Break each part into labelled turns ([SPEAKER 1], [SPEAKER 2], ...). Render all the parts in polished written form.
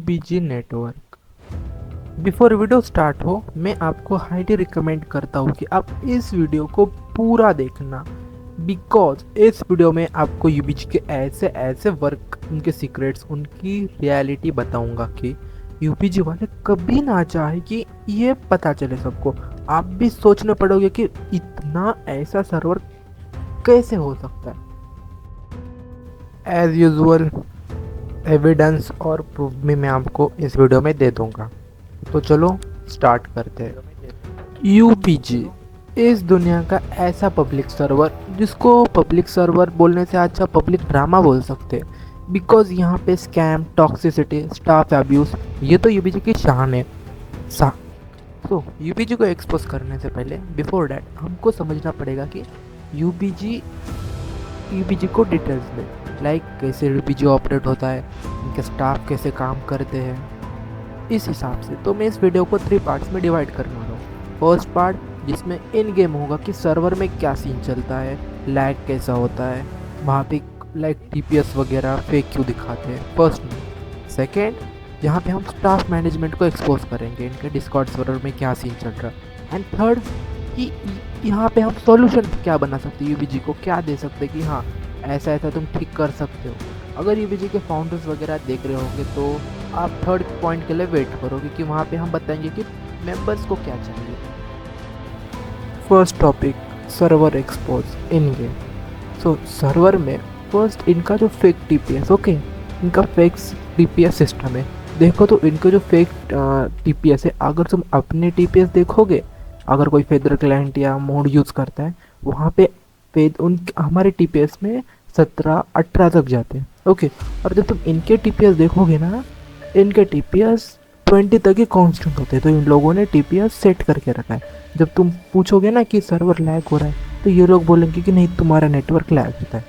[SPEAKER 1] UBG network. Before video start हो, मैं आपको हाईली रिकमेंड करता हूँ कि आप इस वीडियो को पूरा देखना, बिकॉज इस वीडियो में आपको UBG के ऐसे ऐसे वर्क, उनके सीक्रेट्स, उनकी रियलिटी बताऊंगा कि UBG वाले कभी ना चाहे कि ये पता चले सबको। आप भी सोचने पड़ोगे कि इतना ऐसा सर्वर कैसे हो सकता है। एज यूजुअल एविडेंस और प्रूफ भी मैं आपको इस वीडियो में दे दूंगा। तो चलो स्टार्ट करते हैं। UBG इस दुनिया का ऐसा पब्लिक सर्वर जिसको पब्लिक सर्वर बोलने से अच्छा पब्लिक ड्रामा बोल सकते हैं, बिकॉज यहाँ पे स्कैम, टॉक्सिसिटी, स्टाफ अब्यूज, ये तो UBG की शान है। तो UBG को एक्सपोज करने से पहले, बिफोर डैट, हमको समझना पड़ेगा कि UBG को डिटेल्स में, लाइक कैसे UBG ऑपरेट होता है, इनके स्टाफ कैसे काम करते हैं। इस हिसाब से तो मैं इस वीडियो को 3 पार्ट्स में डिवाइड करने वाला हूँ। फर्स्ट पार्ट जिसमें इन गेम होगा कि सर्वर में क्या सीन चलता है, लैग कैसा होता है, वहाँ पे लाइक TPS वगैरह फेक क्यों दिखाते हैं, फर्स्ट में। सेकेंड, जहाँ पे हम स्टाफ मैनेजमेंट को एक्सपोज करेंगे, इनके डिस्कॉर्ड सर्वर में क्या सीन चल रहा है। एंड थर्ड कि यहाँ पे हम सॉल्यूशन क्या बना सकते हैं, UBG को क्या दे सकते हैं कि हाँ ऐसा ऐसा तुम ठीक कर सकते हो। अगर UBG के फाउंडर्स वगैरह देख रहे होंगे तो आप थर्ड पॉइंट के लिए वेट करोगे कि वहाँ पे हम बताएंगे कि मेंबर्स को क्या चाहिए। फर्स्ट टॉपिक, सर्वर एक्सपोज इन गेम। सो सर्वर में फर्स्ट इनका जो फेक TPS, ओके, इनका फेक TPS सिस्टम है। देखो तो इनका जो फेक TPS है, अगर तुम अपने TPS देखोगे, अगर कोई फेदर क्लाइंट या मोड यूज़ करता है, वहाँ पे हमारे TPS में 17-18 तक जाते हैं, ओके। और जब तुम इनके TPS देखोगे ना, इनके TPS 20 तक ही कांस्टेंट होते हैं। तो इन लोगों ने TPS सेट करके रखा है। जब तुम पूछोगे ना कि सर्वर लैग हो रहा है, तो ये लोग बोलेंगे कि नहीं, तुम्हारा नेटवर्क लैग होता है।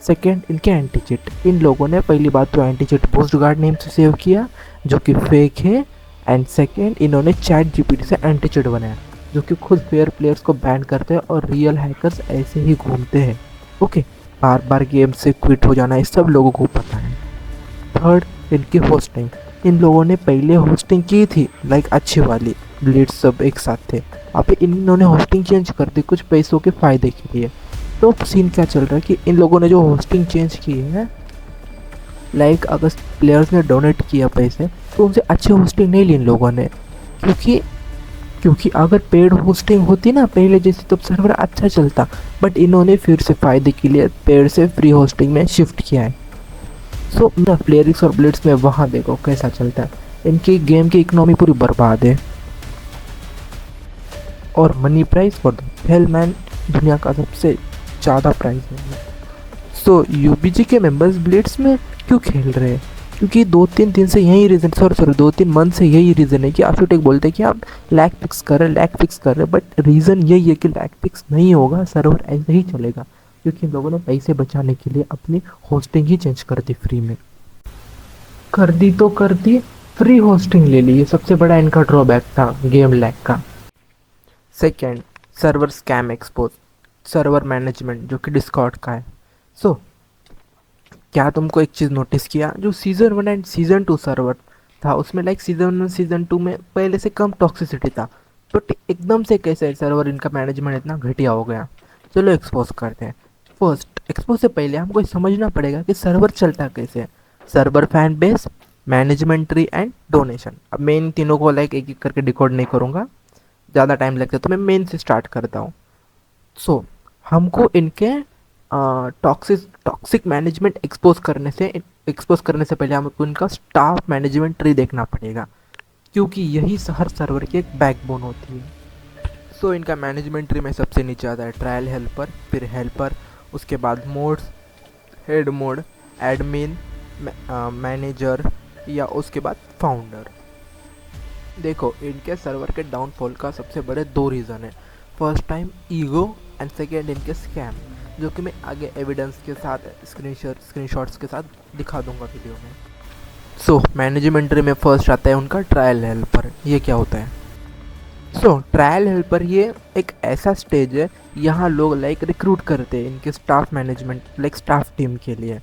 [SPEAKER 1] सेकेंड, इनके एंटी चिट। इन लोगों ने पहली बात तो anti chit boost guard name से सेव किया, जो कि फेक है। एंड सेकेंड, इन्होंने ChatGPT से एंटी चिट बनाया, जो कि खुद फेयर प्लेयर्स को बैन करते हैं और रियल हैकर्स ऐसे ही घूमते हैं, ओके। बार बार गेम से क्विट हो जाना, ये सब लोगों को पता है। थर्ड, इनकी होस्टिंग। इन लोगों ने पहले होस्टिंग की थी, लाइक अच्छी वाली, ब्लिट्स सब एक साथ थे। अब इन्होंने होस्टिंग चेंज कर दी कुछ पैसों के फ़ायदे के लिए। तो सीन क्या चल रहा है कि इन लोगों ने जो होस्टिंग चेंज की है, लाइक अगर प्लेयर्स ने डोनेट किया पैसे, तो उनसे अच्छी होस्टिंग नहीं ली इन लोगों ने, क्योंकि अगर पेड होस्टिंग होती ना पहले जैसे, तो सर्वर अच्छा चलता। बट इन्होंने फिर से फ़ायदे के लिए पेड से फ्री होस्टिंग में शिफ्ट किया है। सो ना प्लेयरिक्स और ब्लिट्स में वहाँ देखो कैसा चलता है। इनकी गेम की इकोनॉमी पूरी बर्बाद है। और money price for the Hellman दुनिया का सबसे ज़्यादा प्राइस है। सो UBG के मेंबर्स ब्लिट्स में क्यों खेल रहे हैं? क्योंकि 2-3 दिन से यही रीज़न, सॉरी 2-3 मंथ से यही रीज़न है कि आफिटेक बोलते हैं कि आप लैग फिक्स कर रहे हैं, बट रीज़न यही है कि लैग फिक्स नहीं होगा, सर्वर ऐसे ही चलेगा, क्योंकि इन लोगों ने पैसे बचाने के लिए अपनी होस्टिंग ही चेंज कर दी, फ्री में कर दी, फ्री होस्टिंग ले ली। ये सबसे बड़ा इनका ड्रॉबैक था गेम लैग का। Second, server scam expose, server management, जो कि डिस्कॉर्ड का है। सो क्या तुमको एक चीज़ नोटिस किया, जो सीज़न 1 एंड सीज़न 2 सर्वर था, उसमें लाइक सीज़न 1 सीज़न 2 में पहले से कम टॉक्सिसिटी था, तो एकदम से कैसे सर्वर इनका मैनेजमेंट इतना घटिया हो गया। चलो एक्सपोज करते हैं। फर्स्ट, एक्सपोज से पहले हमको समझना पड़ेगा कि सर्वर चलता कैसे है। Server fan base, management tree and donation. अब मैं इन तीनों को लाइक एक एक करके डिकोड नहीं करूँगा, ज़्यादा टाइम लगता है, तो मैं मेन से स्टार्ट करता हूँ। सो हमको इनके टॉक्सिक मैनेजमेंट एक्सपोज करने से पहले हमको इनका स्टाफ मैनेजमेंट ट्री देखना पड़ेगा, क्योंकि यही हर सर्वर की एक बैकबोन होती है। सो इनका मैनेजमेंट ट्री में सबसे नीचे आता है ट्रायल हेल्पर, फिर हेल्पर, उसके बाद modes, head mode, admin, manager, या उसके बाद फाउंडर। देखो इनके सर्वर के डाउनफॉल का सबसे बड़े 2 रीज़न है। First time ego, and second इनके स्कैम, जो कि मैं आगे एविडेंस के साथ, स्क्रीनशॉट्स के साथ दिखा दूंगा वीडियो में। सो मैनेजमेंट ट्री में फर्स्ट आता है उनका ट्रायल हेल्पर। ये क्या होता है? सो ट्रायल हेल्पर ये एक ऐसा स्टेज है, यहाँ लोग लाइक रिक्रूट करते हैं इनके staff management, like staff team के लिए।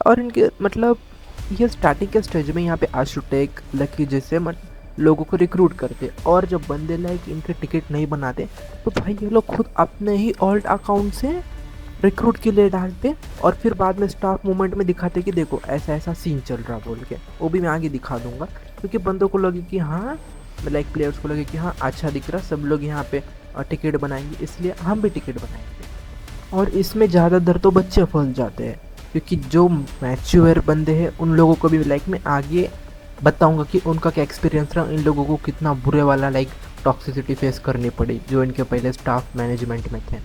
[SPEAKER 1] और इनके मतलब ये स्टार्टिंग के स्टेज में यहाँ पे आशुटेक लकी जैसे लोगों को रिक्रूट करते, और जब बंदे लाइक इनके टिकट नहीं बनाते तो भाई ये लोग खुद अपने ही ऑल्ट अकाउंट से रिक्रूट के लिए डालते, और फिर बाद में स्टाफ मूवमेंट में दिखाते कि देखो ऐसा ऐसा सीन चल रहा बोल के। वो भी मैं आगे दिखा दूंगा, क्योंकि बंदों को लगे कि हाँ, लाइक प्लेयर्स को लगे कि हाँ अच्छा दिख रहा, सब लोग यहाँ पे टिकट बनाएंगे, इसलिए हम भी टिकट बनाएंगे। और इसमें ज़्यादातर तो बच्चे फंस जाते हैं, क्योंकि जो मैच्योर बंदे हैं उन लोगों को भी लाइक मैं आगे बताऊंगा कि उनका क्या एक्सपीरियंस रहा, इन लोगों को कितना बुरे वाला लाइक टॉक्सिसिटी फेस करनी पड़ी जो इनके पहले स्टाफ मैनेजमेंट में थे।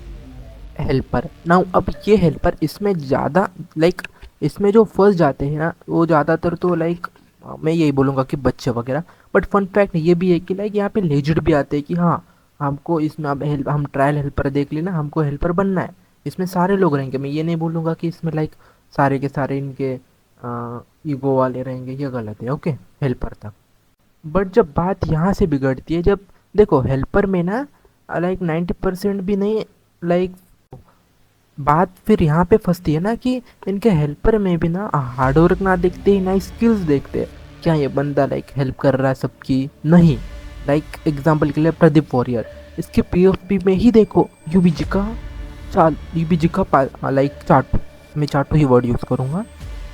[SPEAKER 1] हेल्पर ना, अब ये हेल्पर इसमें ज़्यादा लाइक इसमें जो फंस जाते हैं ना वो ज़्यादातर तो लाइक मैं यही बोलूँगा कि बच्चे वगैरह। बट फन फैक्ट ये भी है कि लाइक यहाँ पे लेजिड भी आते हैं कि हाँ हमको इसमें अब हेल्प, हम ट्रायल हेल्पर देख लेना, हमको हेल्पर बनना है। इसमें सारे लोग रहेंगे, मैं ये नहीं बोलूँगा कि इसमें लाइक सारे के सारे इनके ईगो वाले रहेंगे, ये गलत है। ओके, हेल्पर तक। बट जब बात यहाँ से बिगड़ती है, जब देखो हेल्पर में ना लाइक 90% भी नहीं, लाइक बात फिर यहाँ पे फंसती है ना कि इनके हेल्पर में भी ना हार्ड वर्क ना देखते ही ना स्किल्स देखते हैं। क्या ये बंदा लाइक हेल्प कर रहा है सबकी? नहीं। लाइक एग्जांपल के लिए प्रदीप वॉरियर, इसके पीएफपी में ही देखो यूबीजी का यूबीजी का लाइक चाटू, मैं चाटू ही वर्ड यूज़ करूँगा।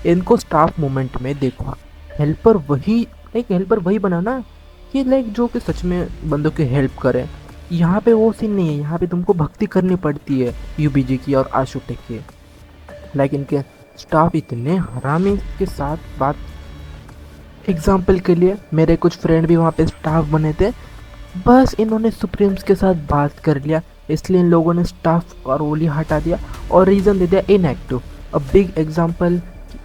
[SPEAKER 1] इनको स्टाफ मूवमेंट में देखो हेल्पर वही, लाइक हेल्पर वही बना ना कि लाइक जो कि सच में बंदों की हेल्प करे। यहाँ पे वो सीन नहीं है, यहाँ पे तुमको भक्ति करनी पड़ती है यूबीजी की और आशुटेक की। लाइक इनके स्टाफ इतने हरामी के साथ बात, एग्जाम्पल के लिए मेरे कुछ फ्रेंड भी वहाँ पे स्टाफ बने थे, बस इन्होंने सुप्रीम्स के साथ बात कर लिया, इसलिए इन लोगों ने स्टाफ और रोल हटा दिया और रीज़न दे दिया इनएक्टिव। अब बिग एग्जाम्पल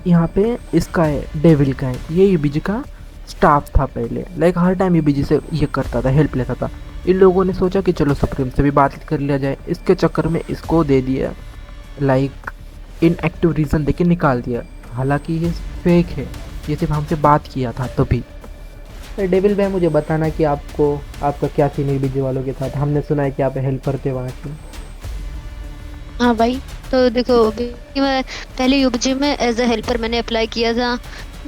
[SPEAKER 1] यहाँ पे इसका है, डेविल का है, ये यूबीजी का स्टाफ था पहले, लाइक हर टाइम यूबीजी से ये करता था, हेल्प लेता था। इन लोगों ने सोचा कि चलो सुप्रीम से भी बात कर लिया जाए, इसके चक्कर में इसको दे दिया लाइक इनएक्टिव रीज़न देके निकाल दिया। हालांकि ये फेक है, ये सिर्फ हमसे बात किया था तभी। डेविल भाई मुझे बताना कि आपको आपका क्या सीन है बीजे वालों के साथ, हमने सुना है कि आप हेल्पर थे वहाँ के।
[SPEAKER 2] हाँ भाई, तो देखो कि मैं पहले यूपीजी में एज अ हेल्पर मैंने अप्लाई किया था।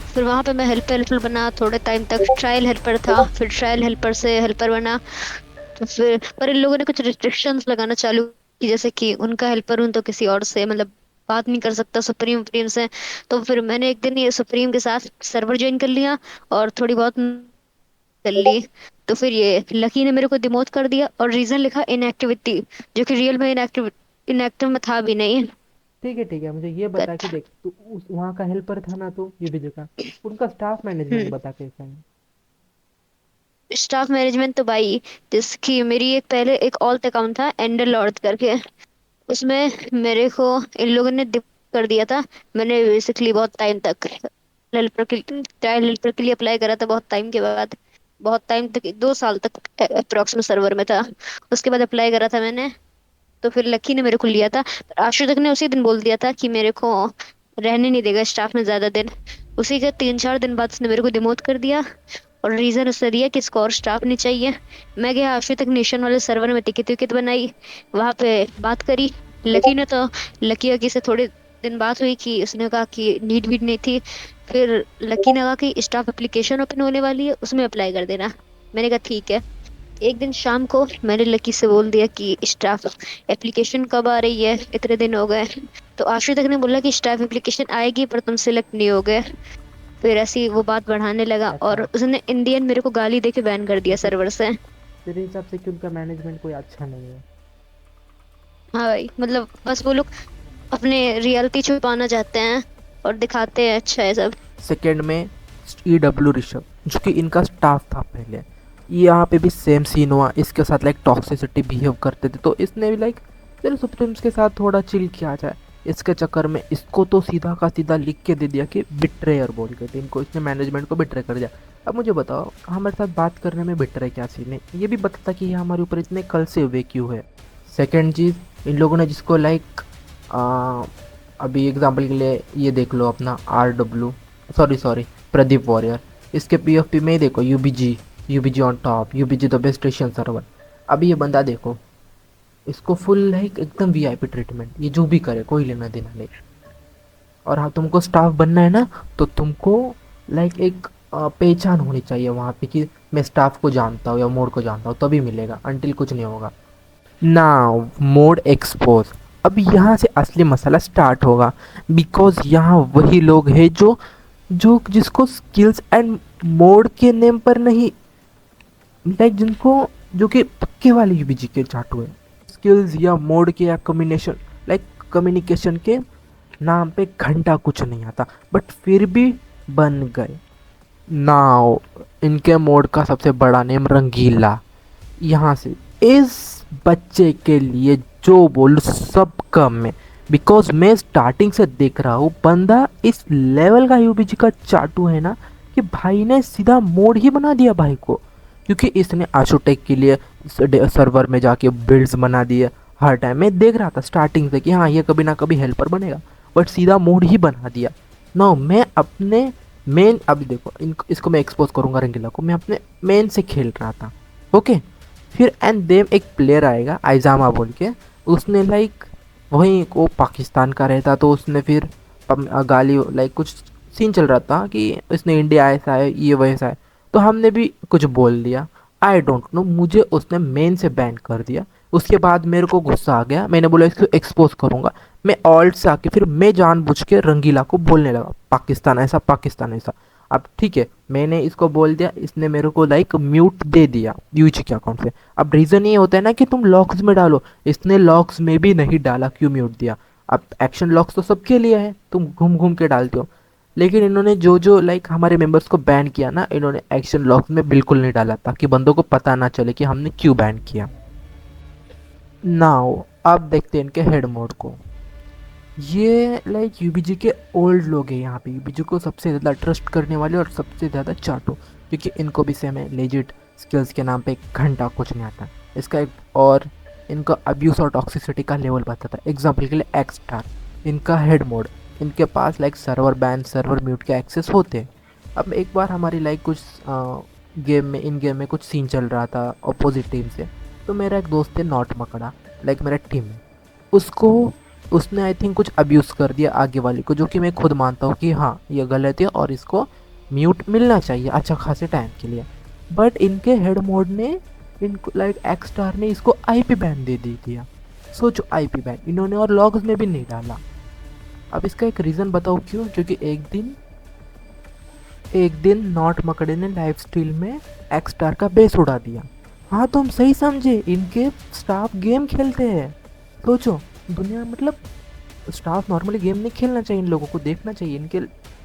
[SPEAKER 2] फिर वहाँ पे मैं हेल्पर बना, थोड़े टाइम तक ट्रायल हेल्पर था, फिर ट्रायल हेल्पर से हेल्पर बना। तो फिर पर इन लोगों ने कुछ रिस्ट्रिक्शंस लगाना चालू की, जैसे कि उनका हेल्पर हूँ तो किसी और से मतलब बात नहीं कर सकता, सुप्रीम सुप्रीम से। तो फिर मैंने एक दिन ये सुप्रीम के साथ सर्वर ज्वाइन कर लिया और थोड़ी बहुत कर ली। तो फिर ये लकी ने मेरे को डिमोट कर दिया और रीजन लिखा इनएक्टिविटी, जो कि रियल में इनएक्टिव इनएक्टिव में था भी नहीं।
[SPEAKER 1] ठीक है, मुझे ये बता कि देख तू उस वहाँ का हेल्पर था ना, तो ये भी का उनका स्टाफ मैनेजमेंट
[SPEAKER 2] हम्म
[SPEAKER 1] बता कैसा है।
[SPEAKER 2] स्टाफ मैनेजमेंट तो भाई, जिसकी मेरी एक पहले एक ऑल्ट अकाउंट था एंडर लॉर्ड करके, उसमें मेरे को इन लोगों ने डिप कर दिया था। मैंने बेसिकली बहुत टाइम तक हेल्पर के चाइल्ड हेल्पर के लिए अप्लाई करा था, बहुत टाइम के बाद, बहुत टाइम तक 2 साल तक अप्रोक्स में सर्वर में था। उसके बाद अप्लाई करा था मैंने, तो फिर लकी ने मेरे को लिया था। पर आशु तक ने उसी दिन बोल दिया था कि मेरे को रहने नहीं देगा स्टाफ में ज्यादा दिन। उसी के 3-4 दिन बाद उसने मेरे को डिमोट कर दिया और रीजन उसने दिया कि इसको और स्टाफ नहीं चाहिए। मैं गया आशु तक नेशन वाले सर्वर में, टिकट विकेट बनाई, वहां पे बात करी लकी ने। तो लकी से थोड़े दिन बात हुई कि उसने कहा कि नीड वीड नहीं थी। फिर लकी ने कहा कि स्टाफ एप्लीकेशन ओपन होने वाली है, उसमें अप्लाई कर देना। मैंने कहा ठीक है। एक दिन शाम को मैंने लकी से बोल दिया कि स्टाफ एप्लीकेशन कब आ रही है, इतने दिन हो गए। तो आशु तक ने बोला कि स्टाफ एप्लीकेशन आएगी पर तुम सिलेक्ट नहीं हो गए। फिर ऐसी वो बात बढ़ाने लगा और
[SPEAKER 1] अच्छा,
[SPEAKER 2] उसने इंडियन मेरे को गाली देके बैन कर दिया
[SPEAKER 1] मतलब
[SPEAKER 2] सर्वर से।
[SPEAKER 1] तेरे हिसाब से कि उनका मैनेजमेंट कोई अच्छा नहीं है।
[SPEAKER 2] हाँ भाई, मतलब बस वो लोग अपने रियलिटी छुपाना चाहते हैं और दिखाते हैं अच्छा है सब।
[SPEAKER 1] सेकंड में EW ऋषभ, जो कि इनका स्टाफ था पहले, ये यहाँ पे भी सेम सीन हुआ, इसके साथ लाइक टॉक्सिसिटी बिहेव करते थे, तो इसने भी लाइक चलो सुप्रीम्स के साथ थोड़ा चिल किया जाए, इसके चक्कर में इसको तो सीधा का सीधा लिख के दे दिया कि बिट्रेयर बोल के, तो इनको इसने मैनेजमेंट को बिट्रे कर दिया। अब मुझे बताओ हमारे साथ बात करने में बिट्रे क्या सीन है, ये भी बताता कि ये हमारे ऊपर इतने कल से हुए क्यों है। सेकेंड चीज़, इन लोगों ने जिसको लाइक अभी एग्जाम्पल के लिए ये देख लो अपना RW, सॉरी प्रदीप वॉरियर, इसके PFP में ही देखो UBG on top, UBG the best Asian server. अभी ये बंदा देखो, इसको फुल लाइक एकदम VIP ट्रीटमेंट, ये जो भी करे कोई लेना देना नहीं। और हाँ, तुमको स्टाफ बनना है ना, तो तुमको लाइक एक पहचान होनी चाहिए वहाँ पे कि मैं स्टाफ को जानता हूँ या मोड को जानता हूँ, तभी मिलेगा, अंटिल कुछ नहीं होगा। Now mode expose. अब यहाँ से असली मसाला स्टार्ट होगा, बिकॉज यहाँ वही लोग हैं जो जो जिसको स्किल्स एंड मोड के नेम पर नहीं, लाइक जिनको, जो कि पक्के वाले यूबीजी के चाटू है, स्किल्स या मोड के या कम्बिनेशन, लाइक कम्युनिकेशन के नाम पे घंटा कुछ नहीं आता, बट फिर भी बन गए। नाउ इनके मोड का सबसे बड़ा नेम रंगीला। यहाँ से इस बच्चे के लिए जो बोलूँ सब कम है, बिकॉज मैं स्टार्टिंग से देख रहा हूँ बंदा इस लेवल का यूबीजी का चाटू है ना, कि भाई ने सीधा मोड ही बना दिया भाई को। क्योंकि इसने आशुटेक के लिए सर्वर में जाके बिल्ड्स बना दिए। हर टाइम मैं देख रहा था स्टार्टिंग से कि हाँ ये कभी ना कभी हेल्पर बनेगा, बट सीधा मोड ही बना दिया। नो मैं अपने मेन, अभी देखो इसको मैं एक्सपोज करूंगा रंगीला को, मैं अपने मेन से खेल रहा था। ओके, फिर एंड देम एक प्लेयर आएगा आइजामा बोल के, उसने लाइक वहीं को पाकिस्तान का रहता, तो उसने फिर गाली, लाइक कुछ सीन चल रहा था कि इसने इंडिया ऐसा है ये वैसा है, तो हमने भी कुछ बोल दिया। आई डोंट नो, मुझे उसने मेन से बैन कर दिया। उसके बाद मेरे को गुस्सा आ गया, मैंने बोला इसको एक्सपोज करूंगा। मैं ऑल्ट से आके फिर मैं जानबूझ के रंगीला को बोलने लगा पाकिस्तान ऐसा पाकिस्तान ऐसा। अब ठीक है, मैंने इसको बोल दिया, इसने मेरे को लाइक म्यूट दे दिया यूजी के अकाउंट से। अब रीज़न ये होता है ना कि तुम लॉक्स में डालो, इसने लॉक्स में भी नहीं डाला, क्यों म्यूट दिया? अब एक्शन लॉक्स तो सबके लिए है, तुम घूम घूम के डालते हो, लेकिन इन्होंने जो जो लाइक हमारे मेंबर्स को बैन किया ना, इन्होंने एक्शन लॉक्स में बिल्कुल नहीं डाला ताकि बंदों को पता ना चले कि हमने क्यों बैन किया। नाउ अब देखते हैं इनके हेड मोड को। ये लाइक यूबीजी के ओल्ड लोग हैं यहाँ पे, यूबीजी को सबसे ज़्यादा ट्रस्ट करने वाले और सबसे ज़्यादा चाटो, क्योंकि इनको भी सेम है, लेजिट स्किल्स के नाम पे एक घंटा कुछ नहीं आता। इसका एक और इनका अब्यूज़ और टॉक्सिसिटी का लेवल बताता है। एग्जाम्पल के लिए एक्स स्टार, इनका हेड मोड, इनके पास like server ban server mute के एक्सेस होते हैं। अब एक बार हमारी लाइक कुछ गेम में, इन गेम में कुछ सीन चल रहा था अपोजिट टीम से, तो मेरा एक दोस्त है नॉट मकड़ा, लाइक मेरा टीम में, उसको उसने आई थिंक कुछ अब्यूज़ कर दिया आगे वाले को, जो कि मैं खुद मानता हूँ कि हाँ ये गलत है और इसको म्यूट मिलना चाहिए अच्छा खासे टाइम के लिए। बट इनके हेड मोड ने, इनको लाइक एक्स स्टार ने इसको आईपी बैन दे दी दिया। सोचो आईपी बैन इन्होंने, और लॉग्स में भी नहीं डाला। अब इसका एक रीज़न बताओ क्यों? क्योंकि एक दिन नॉट मकड़े ने लाइव स्ट्रीम में एक्स स्टार का बेस उड़ा दिया। हाँ तुम सही समझे, इनके स्टाफ गेम खेलते हैं। सोचो दुनिया, मतलब स्टाफ नॉर्मली गेम नहीं खेलना चाहिए, इन लोगों को देखना चाहिए, इनके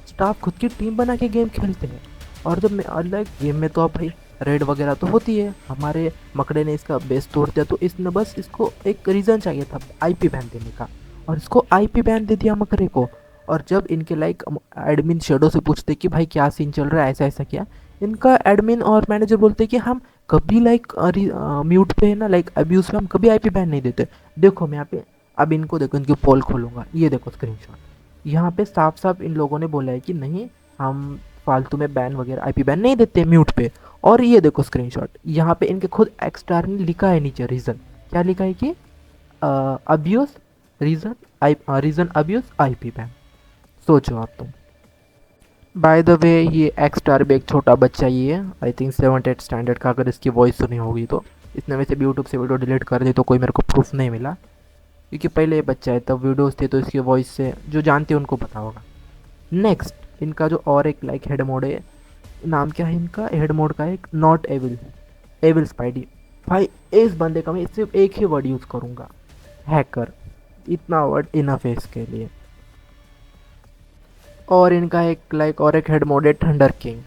[SPEAKER 1] स्टाफ खुद की टीम बना के गेम खेलते हैं। और जब मैं अलग गेम में तो अब भाई रेड वगैरह तो होती है, हमारे मकड़े ने इसका बेस तोड़ दिया, तो इसने बस इसको एक रीज़न चाहिए था आईपी बैन देने का, और इसको आईपी बैन दे दिया मकड़े को। और जब इनके लाइक एडमिन शेडो से पूछते कि भाई क्या सीन चल रहा है, ऐसा ऐसा क्या, इनका एडमिन और मैनेजर बोलते कि हम कभी लाइक म्यूट पे है ना, लाइक अब्यूज़ पे हम कभी आईपी बैन नहीं देते। देखो मैं यहाँ पे, अब इनको देखो, इनकी पोल खोलूँगा, ये देखो स्क्रीनशॉट, यहाँ पे साफ साफ इन लोगों ने बोला है कि नहीं हम फालतू में बैन वगैरह आईपी बैन नहीं देते म्यूट पे। और ये देखो स्क्रीनशॉट, यहाँ पे इनके खुद एक्सटार ने लिखा है नीचे रीज़न, क्या लिखा है कि abuse reason abuse IP ban. सोचो आप तुम। बाय द वे ये एक्स स्टार भी एक छोटा बच्चा ही है, I think 7th 8th standard का, अगर इसकी वॉइस सुनी होगी तो। इसने वैसे भी यूट्यूब से वीडियो डिलीट कर दी, तो कोई मेरे को प्रूफ नहीं मिला, क्योंकि पहले ये बच्चा है तब वीडियोस थे, तो इसकी वॉइस से जो जानते हैं उनको पता होगा। नेक्स्ट इनका जो और एक लाइक हेड मोड है, नाम क्या है इनका हेड मोड का, एक नॉट एविल, एविल स्पाइडी। भाई इस बंदे का मैं सिर्फ एक ही वर्ड यूज़ करूँगा, हैकर, इतना वर्ड इनफ है इसके लिए। और इनका एक लाइक और एक हेड मोड है थंडर किंग।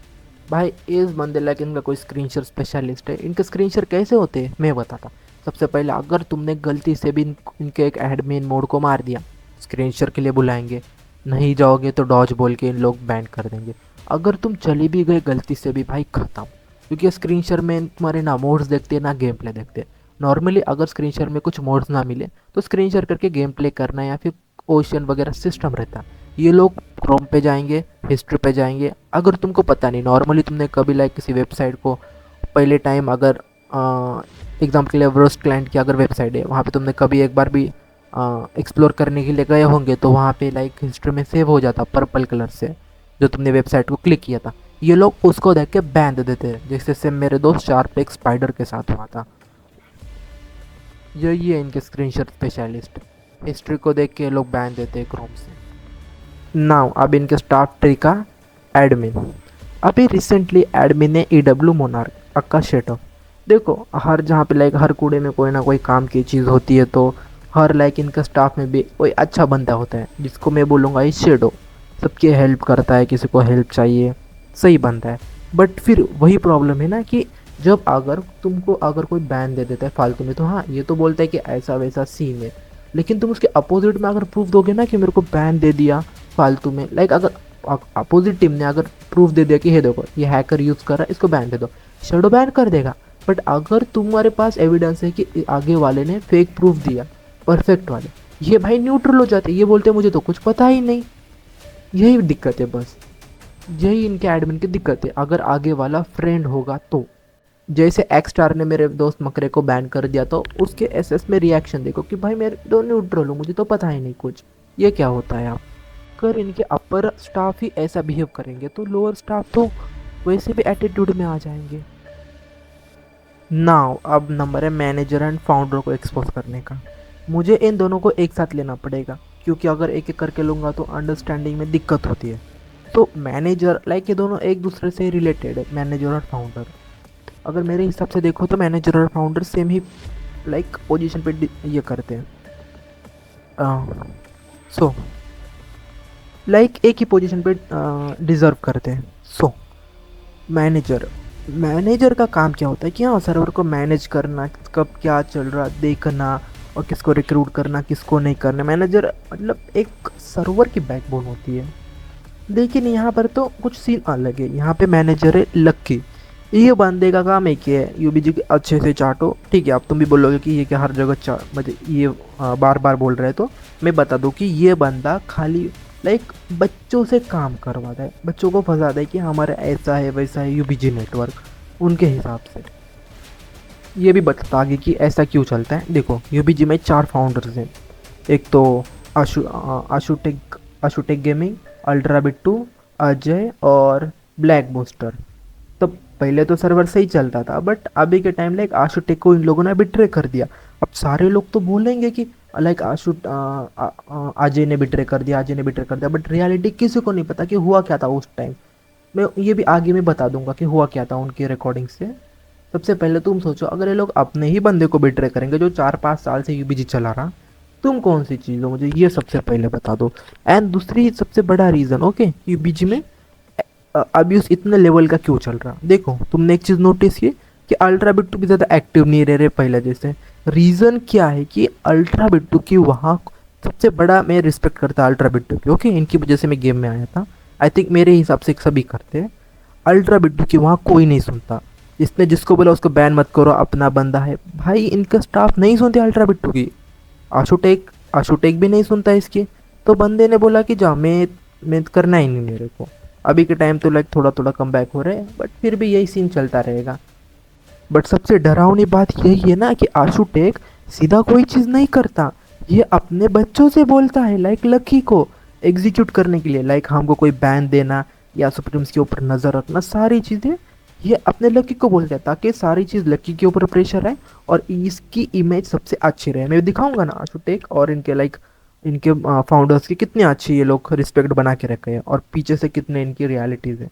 [SPEAKER 1] भाई इस बंदे लाइक इनका कोई स्क्रीनशॉट स्पेशलिस्ट है। इनके स्क्रीनशॉट कैसे होते हैं मैं बताता। सबसे पहले अगर तुमने गलती से भी इनके एक एडमिन मोड को मार दिया, स्क्रीनशॉट के लिए बुलाएंगे, नहीं जाओगे तो डॉज बोल के इन लोग बैन कर देंगे। अगर तुम चली भी गए गलती से भी, भाई ख़त्म, क्योंकि स्क्रीनशॉट में तुम्हारे ना मोड्स देखते ना गेम प्ले देखते। नॉर्मली अगर स्क्रीनशॉट में कुछ मोड्स ना मिले तो स्क्रीनशॉट करके गेम प्ले करना, या फिर ओशन वगैरह सिस्टम रहता। ये लोग क्रोम पे जाएंगे, हिस्ट्री पे जाएंगे। अगर तुमको पता नहीं, नॉर्मली तुमने कभी लाइक किसी वेबसाइट को पहले टाइम, अगर एग्जाम्पल के लिए वर्स्ट क्लाइंट की अगर वेबसाइट है, वहाँ पे तुमने कभी एक बार भी एक्सप्लोर करने के लिए गए होंगे तो वहाँ पे लाइक हिस्ट्री में सेव हो जाता पर्पल कलर से, जो तुमने वेबसाइट को क्लिक किया था। ये लोग उसको देख के बैन दे देते हैं, जैसे सेम मेरे दोस्त शार्प एक स्पाइडर के साथ हुआ था। यही है इनके स्क्रीनशॉट स्पेशलिस्ट, हिस्ट्री को देख के ये लोग बैन देते हैं क्रोम से। नाउ अब इनके स्टाफ ट्री का एडमिन। अभी रिसेंटली एडमिन ने ईडब्ल्यू मोनार्क अक्का शेटो। देखो हर जहाँ पे लाइक हर कूड़े में कोई ना कोई काम की चीज़ होती है, तो हर लाइक इनका स्टाफ में भी कोई अच्छा बंदा होता है जिसको मैं बोलूँगा ये शेडो, सबकी हेल्प करता है, किसी को हेल्प चाहिए, सही बंदा है। बट फिर वही प्रॉब्लम है ना कि जब अगर तुमको अगर कोई बैन दे देता है फालतू में, तो हाँ ये तो बोलता है कि ऐसा वैसा सीन है, लेकिन तुम उसके अपोजिट में अगर प्रूफ दोगे ना कि मेरे को बैन दे दिया फालतू में, लाइक अगर अपोजिट टीम ने अगर प्रूफ दे दिया कि ये देखो ये हैकर यूज़ कर रहा है, इसको बैन दे दो, शेडो बैन कर देगा। बट अगर तुम्हारे पास एविडेंस है कि आगे वाले ने फेक प्रूफ दिया, परफेक्ट वाले, ये भाई न्यूट्रल हो जाते, ये बोलते मुझे तो कुछ पता ही नहीं। यही दिक्कत है बस, यही इनके एडमिन की दिक्कत है। अगर आगे वाला फ्रेंड होगा तो, जैसे एक्स स्टार ने मेरे दोस्त मकरे को बैन कर दिया, तो उसके एसएस में रिएक्शन देखो कि भाई मेरे तो न्यूट्रल हूँ, मुझे तो पता ही नहीं कुछ। ये क्या होता है आप, अगर इनके अपर स्टाफ ही ऐसा बिहेव करेंगे तो लोअर स्टाफ तो वैसे भी एटीट्यूड में आ जाएंगे। नाउ अब नंबर है मैनेजर एंड फाउंडर को एक्सपोज करने का। मुझे इन दोनों को एक साथ लेना पड़ेगा, क्योंकि अगर एक एक करके लूँगा तो अंडरस्टैंडिंग में दिक्कत होती है। तो मैनेजर लाइक ये दोनों एक दूसरे से रिलेटेड है, मैनेजर और फाउंडर। अगर मेरे हिसाब से देखो तो मैनेजर और फाउंडर सेम ही लाइक पोजीशन पे ये करते हैं, सो लाइक एक ही पोजीशन पे डिज़र्व करते हैं। सो मैनेजर मैनेजर का काम क्या होता है कि हाँ सर्वर को मैनेज करना, कब क्या चल रहा देखना, और किसको रिक्रूट करना किसको नहीं करना। मैनेजर मतलब एक सर्वर की बैकबोन होती है। लेकिन यहाँ पर तो कुछ सीन अलग है। यहाँ पे मैनेजर है लक्की, ये बंदे का काम एक ही है, यूबीजी के अच्छे से चाटो। ठीक है, अब तुम भी बोलोगे कि ये क्या हर जगह मतलब ये बार बार बोल रहे, तो मैं बता दूँ कि ये बंदा खाली लाइक बच्चों से काम करवाता है, बच्चों को फंसाता है कि हमारा ऐसा है वैसा है यूबीजी नेटवर्क, उनके हिसाब से। ये भी बताता आगे कि ऐसा क्यों चलता है। देखो यूबीजी में 4 फाउंडर्स हैं, एक तो आशुटेक गेमिंग, अल्ट्रा बिट्टू, अजय और ब्लैक बूस्टर। तो पहले तो सर्वर सही चलता था, बट अभी के टाइम लाइक आशुटेक को इन लोगों ने बिट्रे कर दिया। अब सारे लोग तो बोलेंगे कि लाइक अजय ने बिट्रे कर दिया, अजय ने बिट्रे कर दिया, बट रियलिटी किसी को नहीं पता कि हुआ क्या था उस टाइम। मैं ये भी आगे में बता दूंगा कि हुआ क्या था उनकी रिकॉर्डिंग से। सबसे पहले तुम सोचो, अगर ये लोग अपने ही बंदे को बिट्रे करेंगे जो 4-5 साल से यूबीजी चला रहा, तुम कौन सी चीज़ हो, मुझे ये सबसे पहले बता दो। एंड दूसरी सबसे बड़ा रीज़न ओके यूबीजी में अब्यूज इतने लेवल का क्यों चल रहा। देखो तुमने एक चीज़ नोटिस की कि अल्ट्रा बिट्टू भी ज़्यादा एक्टिव नहीं रह रहे पहले जैसे। रीज़न क्या है कि अल्ट्रा बिट्टू की वहाँ सबसे बड़ा मैं रिस्पेक्ट करता अल्ट्रा बिट्टू की, ओके इनकी वजह से मैं गेम में आया था। आई थिंक मेरे हिसाब से सभी करते हैं। अल्ट्रा बिट्टू की वहाँ कोई नहीं सुनता, इसने जिसको बोला उसको बैन मत करो, अपना बंदा है भाई। इनका स्टाफ नहीं सुनते अल्ट्रा बिट्टू की, आशुटेक भी नहीं सुनता इसकी। तो बंदे ने बोला कि जा मैं करना ही नहीं मेरे को। अभी के टाइम तो लाइक थोड़ा थोड़ा कम बैक हो रहा है, बट फिर भी यही सीन चलता रहेगा। बट सबसे डरावनी बात यही है ना कि आशुटेक सीधा कोई चीज़ नहीं करता, ये अपने बच्चों से बोलता है लाइक लकी को एग्जीक्यूट करने के लिए, लाइक हमको कोई बैन देना या सुप्रीम्स के ऊपर नज़र रखना, सारी चीज़ें ये अपने लकी को बोलते हैं ताकि सारी चीज़ लकी के ऊपर प्रेशर है और इसकी इमेज सबसे अच्छी रहे। मैं दिखाऊंगा ना आशुटेक और इनके लाइक इनके फाउंडर्स की कितनी अच्छी ये लोग रिस्पेक्ट बना के रखे हैं और पीछे से कितने इनकी रियलिटीज़ है।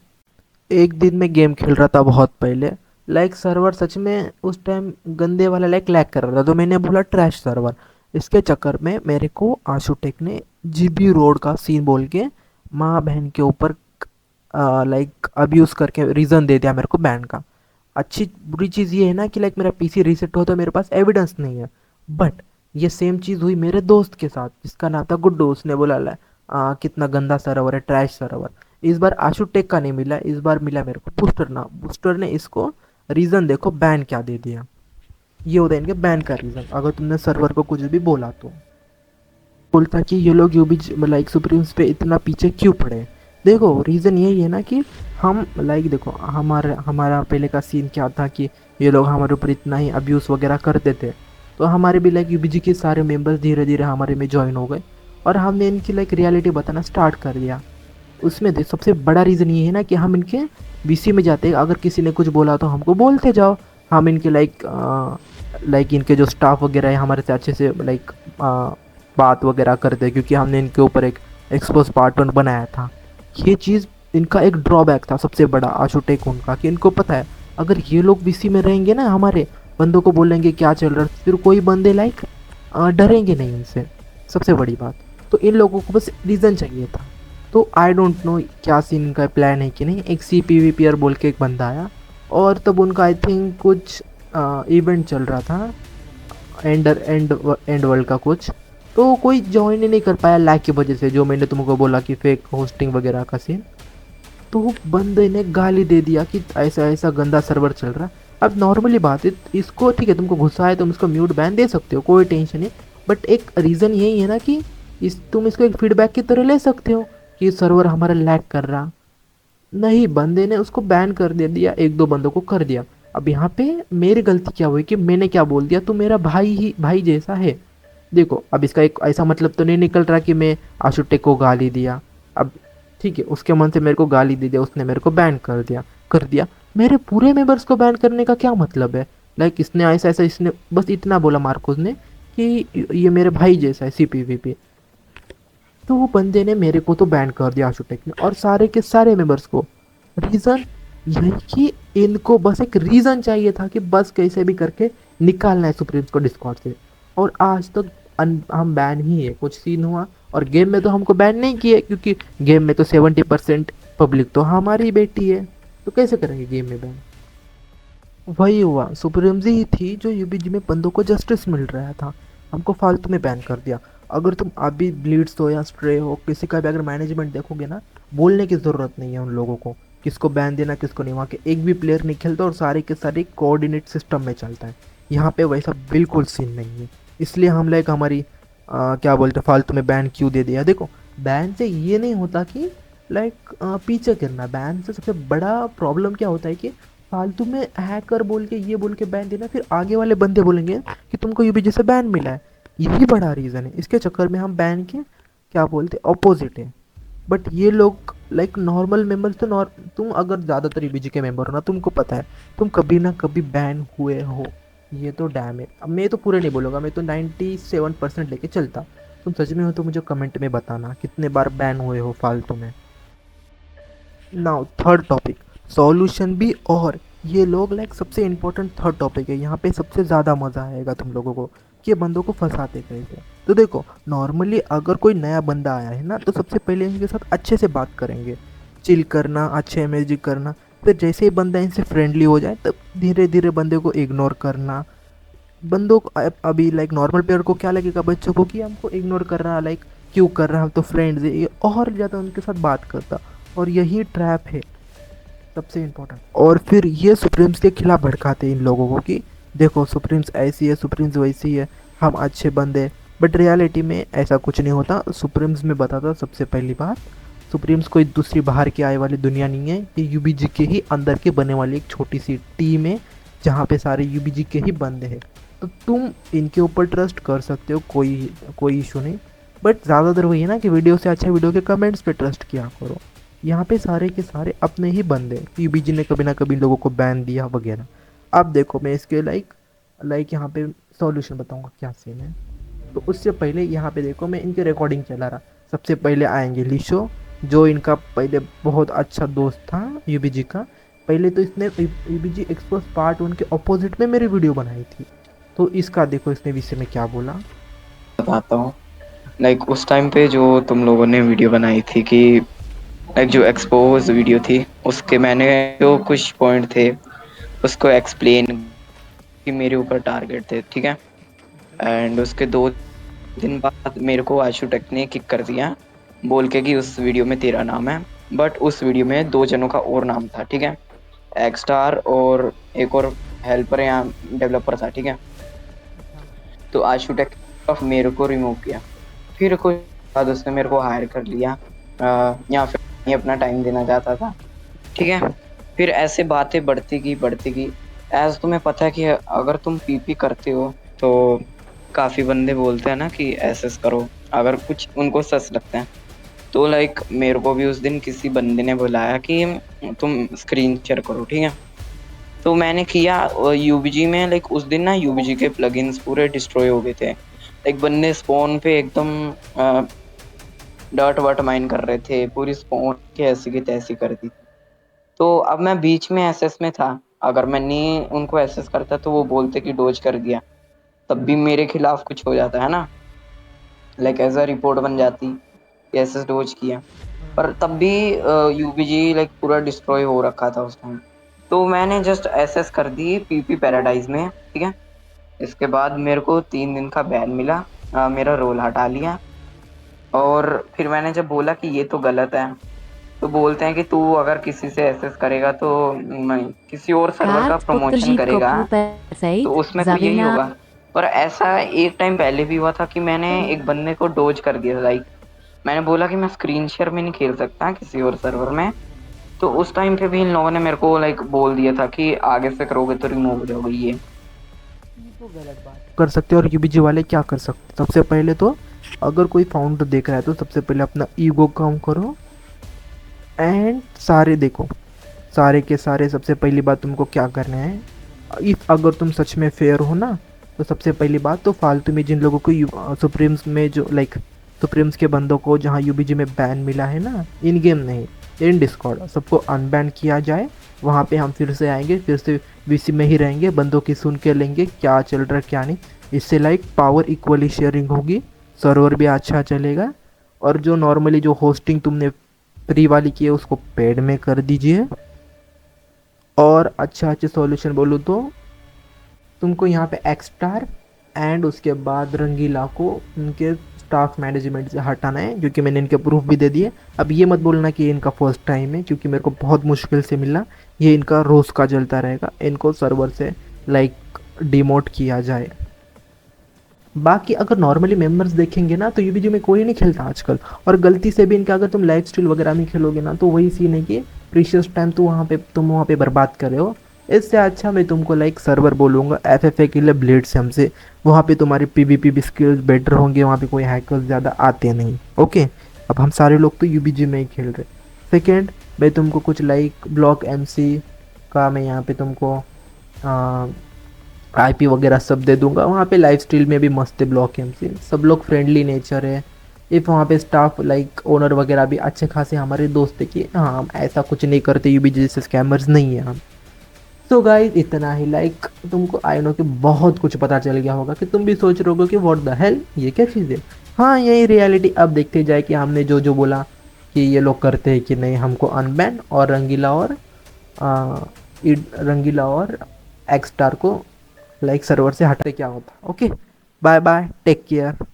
[SPEAKER 1] एक दिन मैं गेम खेल रहा था बहुत पहले, लाइक सर्वर सच में उस टाइम गंदे वाला लाइक लैग कर रहा था, तो मैंने बोला ट्रैश सर्वर। इसके चक्कर में मेरे को आशुटेक ने जीबी रोड का सीन बोल के माँ बहन के ऊपर लाइक अब्यूज़ करके रीज़न दे दिया मेरे को बैन का। अच्छी बुरी चीज़ ये है ना कि लाइक मेरा पीसी रीसेट हो तो मेरे पास एविडेंस नहीं है। बट ये सेम चीज़ हुई मेरे दोस्त के साथ जिसका नाम था गुड्डू, उसने बोला कितना गंदा सर्वर है, ट्रैश सर्वर। इस बार आशुटेक का नहीं मिला, इस बार मिला मेरे को बूस्टर ना, बूस्टर ने इसको रीज़न देखो बैन क्या दे दिया। ये होता है इनके बैन का रीज़न, अगर तुमने सर्वर को कुछ भी बोला तो। बोलता कि ये लोग यूबी लाइक सुप्रीम्स पे इतना पीछे क्यों पड़े। देखो रीज़न यही है ना कि हम लाइक देखो हमारा पहले का सीन क्या था कि ये लोग हमारे ऊपर इतना ही अब्यूज़ वगैरह करते थे। तो हमारे भी लाइक यूबीजी के सारे मेंबर्स धीरे धीरे हमारे में ज्वाइन हो गए और हमने इनकी लाइक रियलिटी बताना स्टार्ट कर दिया। उसमें देख सबसे बड़ा रीज़न ये है ना कि हम इनके बीसी में जाते हैं, अगर किसी ने कुछ बोला तो हमको बोलते जाओ। हम इनके लाइक इनके जो स्टाफ वगैरह है हमारे से अच्छे से लाइक बात वगैरह करते हैं, क्योंकि हमने इनके ऊपर एक एक्सपोज पार्ट 1 बनाया था। ये चीज़ इनका एक ड्रॉबैक था सबसे बड़ा आशुटेक उनका, कि इनको पता है अगर ये लोग बीसी में रहेंगे ना, हमारे बंदों को बोलेंगे क्या चल रहा है, फिर कोई बंदे लाइक डरेंगे नहीं इनसे, सबसे बड़ी बात। तो इन लोगों को बस रीज़न चाहिए था। तो आई डोंट नो क्या सीन इनका प्लान है कि नहीं। एक CPVPR बोल के एक बंदा आया और तब उनका आई थिंक कुछ इवेंट चल रहा था, एंड वर्ल्ड का कुछ, तो कोई ज्वाइन ही नहीं कर पाया लैग की वजह से, जो मैंने तुमको बोला कि फेक होस्टिंग वगैरह का सीन। तो बंदे ने गाली दे दिया कि ऐसा ऐसा गंदा सर्वर चल रहा है। अब नॉर्मली बात है, इसको ठीक है तुमको गुस्सा है तुम इसको म्यूट बैन दे सकते हो, कोई टेंशन नहीं, बट एक रीज़न यही है ना कि तुम इसको एक फीडबैक की तरह ले सकते हो कि सर्वर हमारा लैग कर रहा। नहीं, बंदे ने उसको बैन कर दे दिया, एक दो बंदों को कर दिया। अब यहाँ पे मेरी गलती क्या हुई कि मैंने क्या बोल दिया, तू मेरा भाई जैसा है। देखो अब इसका एक ऐसा मतलब तो नहीं निकल रहा कि मैं आशुटेक को गाली दिया। अब ठीक है, उसके मन से मेरे को गाली दे दिया, उसने मेरे को बैन कर दिया। मेरे पूरे मेंबर्स को बैन करने का क्या मतलब है? लाइक इसने ऐसा ऐसा इसने बस इतना बोला मार्कोस ने कि ये मेरे भाई जैसा है CPVP। तो वो बंदे ने मेरे को तो बैन कर दिया आशुटेक ने, और सारे के सारे मेंबर्स को। रीज़न यही कि इनको बस एक रीज़न चाहिए था कि बस कैसे भी करके निकालना है सुप्रीम्स को डिस्कॉर्ड से। और आज तक हम बैन ही है, कुछ सीन हुआ। और गेम में तो हमको बैन नहीं किए, क्योंकि गेम में तो 70% पब्लिक तो हमारी बेटी है, तो कैसे करेंगे गेम में बैन। वही हुआ, सुप्रीम्स ही थी जो यूबीजी में बंदों को जस्टिस मिल रहा था, हमको फालतू में बैन कर दिया। अगर तुम अभी ब्लीड्स हो या स्ट्रे हो, किसी का भी अगर मैनेजमेंट देखोगे ना, बोलने की ज़रूरत नहीं है उन लोगों को किसको बैन देना किसको नहीं। वहाँ के एक भी प्लेयर नहीं खेलता और सारे के सारे कोऑर्डिनेट सिस्टम में चलता है। यहाँ पे वैसा बिल्कुल सीन नहीं है, इसलिए हम लाइक हमारी क्या बोलते फालतू में बैन क्यों दे दिया। देखो बैन से ये नहीं होता कि लाइक पीछे करना, बैन से सबसे बड़ा प्रॉब्लम क्या होता है कि फालतू में हैकर बोल के ये बोल के बैन देना, फिर आगे वाले बंदे बोलेंगे कि तुमको यूबीजी से बैन मिला है। यही बड़ा रीज़न है, इसके चक्कर में हम बैन के क्या बोलते अपोजिट है। बट ये लोग लाइक नॉर्मल मेंबर्स तो तुम अगर ज़्यादातर यूबीजी के मेंबर हो ना, तुमको पता है तुम कभी ना कभी बैन हुए हो, ये तो डैम है। अब मैं तो पूरे नहीं बोलूँगा, मैं तो 97% लेके चलता। तुम सच में हो तो मुझे कमेंट में बताना कितने बार बैन हुए हो फालतू में। नाउ थर्ड टॉपिक, सॉल्यूशन भी। और ये लोग लाइक सबसे इम्पोर्टेंट थर्ड टॉपिक है, यहाँ पे सबसे ज़्यादा मज़ा आएगा तुम लोगों को कि बंदों को फंसाते कैसे। तो देखो नॉर्मली अगर कोई नया बंदा आया है ना, तो सबसे पहले इनके साथ अच्छे से बात करेंगे, चिल करना, अच्छे मैजिक करना। फिर जैसे ही बंदा इनसे फ्रेंडली हो जाए तब धीरे धीरे बंदे को इग्नोर करना। बंदों को अभी लाइक नॉर्मल प्लेयर को क्या लगेगा बच्चों को कि हमको इग्नोर कर रहा, लाइक क्यों कर रहा, हम तो फ्रेंड्स है, ये और ज़्यादा उनके साथ बात करता। और यही ट्रैप है सबसे इम्पोर्टेंट। और फिर ये सुप्रीम्स के खिलाफ भड़काते इन लोगों को कि देखो सुप्रीम्स ऐसी है, सुप्रीम्स वैसी है, हम अच्छे बंदे। बट रियलिटी में ऐसा कुछ नहीं होता। सुप्रीम्स में बताता सबसे पहली बात, सुप्रीम्स कोई दूसरी बाहर के आए वाली दुनिया नहीं है, ये यूबीजी के ही अंदर के बने वाली एक छोटी सी टीम है जहाँ पे सारे यूबीजी के ही बंदे हैं। तो तुम इनके ऊपर ट्रस्ट कर सकते हो, कोई इशू नहीं। बट ज़्यादातर वही है ना कि वीडियो से अच्छा वीडियो के कमेंट्स पे ट्रस्ट किया करो। यहाँ पे सारे के सारे अपने ही बंदे, यूबीजी ने कभी ना कभी लोगों को बैन दिया वगैरह। अब देखो मैं इसके लाइक यहाँ पे सॉल्यूशन बताऊँगा क्या सीन है। तो उससे पहले यहाँ पे देखो मैं इनकी रिकॉर्डिंग चला रहा। सबसे पहले आएंगे लिशो, जो इनका पहले बहुत अच्छा दोस्त था यूबीजी का। पहले तो इसने यूबीजी एक्सपोज पार्ट 1 के अपोजिट में मेरी वीडियो बनाई थी। तो इसका देखो इसने विषय में क्या बोला,
[SPEAKER 3] बताता हूँ। लाइक उस टाइम पे जो तुम लोगों ने वीडियो बनाई थी कि लाइक जो एक्सपोज वीडियो थी, उसके मैंने जो कुछ पॉइंट थे उसको एक्सप्लेन कि मेरे ऊपर टारगेट थे, ठीक है। एंड उसके 2 दिन बाद मेरे को आशुटेक ने किक कर दिया बोल के कि उस वीडियो में तेरा नाम है, बट उस वीडियो में 2 जनों का और नाम था, ठीक है। एक्सटार और एक और हेल्पर या डेवलपर था, ठीक है। तो आशुटेक ऑफ मेरे को रिमूव किया। फिर कुछ बाद उसने मेरे को हायर कर लिया, या फिर ये अपना टाइम देना चाहता था, ठीक है। फिर ऐसे बातें बढ़ती गई। एज तुम्हें पता है कि अगर तुम पीपी करते हो तो काफ़ी बंदे बोलते हैं ना कि एसएस करो, अगर कुछ उनको सच लगता है। तो लाइक मेरे को भी उस दिन किसी बंदे ने बुलाया कि तुम स्क्रीन शेयर करो, ठीक है? तो मैंने किया यूबीजी में। लाइक उस दिन ना यूबीजी के प्लगइन्स पूरे डिस्ट्रॉय हो गए थे। एक बंदे स्पॉन पे एकदम डर्ट वर्ट माइन कर रहे थे, पूरी स्पॉन की ऐसी की तैसी कर दी थी। तो अब मैं बीच में एसएस में था, अगर मैं नहीं उनको एसएस करता तो वो बोलते कि डोज कर दिया, तब भी मेरे खिलाफ कुछ हो जाता है ना, लाइक एज अ रिपोर्ट बन जाती कि एसएस डोज किया। पर तब भी यूबीजी लाइक पूरा डिस्ट्रॉय हो रखा था उस टाइम। तो मैंने जस्ट एसएस कर दी पीपी पैराडाइज में, ठीक है? इसके बाद मेरे को 3 दिन का बैन मिला, मेरा रोल हटा लिया। और फिर मैंने जब बोला कि ये तो गलत है, तो बोलते हैं कि तू अगर किसी से एसएस करेगा तो नहीं, किसी और सर्वर का
[SPEAKER 4] Kāds
[SPEAKER 3] प्रमोशन
[SPEAKER 4] Putrjīt
[SPEAKER 3] करेगा तो
[SPEAKER 4] kopūpēt
[SPEAKER 3] उसमें तो यही
[SPEAKER 4] Zavinā
[SPEAKER 3] होगा। पर ऐसा एक टाइम पहले भी हुआ था कि मैंने एक बंदे को डोज कर दिया। लाइक मैंने बोला कि मैं स्क्रीन शेयर में नहीं खेल सकता किसी और सर्वर में, तो उस टाइम पे भी इन लोगों ने मेरे को लाइक बोल दिया था कि आगे से करोगे तो रिमूव हो जाओगे ये।
[SPEAKER 1] तो गलत बात कर सकते हैं। और यूबीजी वाले क्या कर सकते हैं, सबसे पहले तो अगर कोई फाउंडर देख रहा है तो सबसे पहले अपना ईगो कम करो एंड सारे देखो, सारे के सारे। सबसे पहली बात तुमको क्या करना है, इफ अगर तुम सच में फेयर हो ना, तो सबसे पहली बात तो फालतू में जिन लोगों को सुप्रीम्स में जो लाइक सुप्रीम्स के बंदों को जहाँ यूबीजी में बैन मिला है ना, इन गेम नहीं, इन डिस्कॉर्ड, सबको अनबैन किया जाए। वहाँ पे हम फिर से आएंगे, फिर से वीसी में ही रहेंगे, बंदों की सुन के लेंगे क्या चल रहा है क्या नहीं। इससे लाइक पावर इक्वली शेयरिंग होगी, सर्वर भी अच्छा चलेगा। और जो नॉर्मली जो होस्टिंग तुमने फ्री वाली की है उसको पेड में कर दीजिए। और अच्छा अच्छा सॉल्यूशन बोलूँ तो तुमको यहाँ पे एक्सटार एंड उसके बाद रंगीला को उनके स्टाफ मैनेजमेंट से हटाना है, क्योंकि मैंने इनके प्रूफ भी दे दिए। अब ये मत बोलना कि ये इनका फर्स्ट टाइम है, क्योंकि मेरे को बहुत मुश्किल से मिला। ये इनका रोज़ का चलता रहेगा, इनको सर्वर से लाइक डिमोट किया जाए। बाकी अगर नॉर्मली मेंबर्स देखेंगे ना तो यूबीजी में कोई नहीं खेलता आजकल। और गलती से भी इनका अगर तुम लाइफ स्टाइल वगैरह में खेलोगे ना तो वही सीन है कि प्रीशियस टाइम तुम वहाँ पे बर्बाद कर रहे हो। इससे अच्छा मैं तुमको लाइक सर्वर बोलूँगा एफएफए के लिए ब्लेड से हमसे, वहाँ पे तुम्हारी पीवीपी भी स्किल्स बेटर होंगे, वहाँ पे कोई हैकर्स ज़्यादा आते नहीं। ओके, अब हम सारे लोग तो यूबीजी में ही खेल रहे। सेकेंड, मैं तुमको कुछ लाइक ब्लॉक एमसी का मैं यहाँ पे तुमको आईपी वगैरह सब दे दूंगा। वहाँ पे लाइफ स्टाइल में भी मस्त है ब्लॉक एमसी, सब लोग फ्रेंडली नेचर है। इफ़ वहाँ पे स्टाफ लाइक ओनर वगैरह भी अच्छे खासे हमारे दोस्त है कि हाँ हम ऐसा कुछ नहीं करते, यूबीजी जैसे स्कैमर्स नहीं है हम। तो गाइस इतना ही, लाइक तुमको आई नो कि बहुत कुछ पता चल गया होगा कि तुम भी सोच रहे होगे कि व्हाट द हेल ये क्या चीज़ है। हाँ यही रियलिटी। अब देखते जाए कि हमने जो जो बोला कि ये लोग करते हैं कि नहीं, हमको अनबैन और आ, रंगीला और एक्स स्टार को लाइक सर्वर से हटे क्या होता। Okay, bye bye, take care.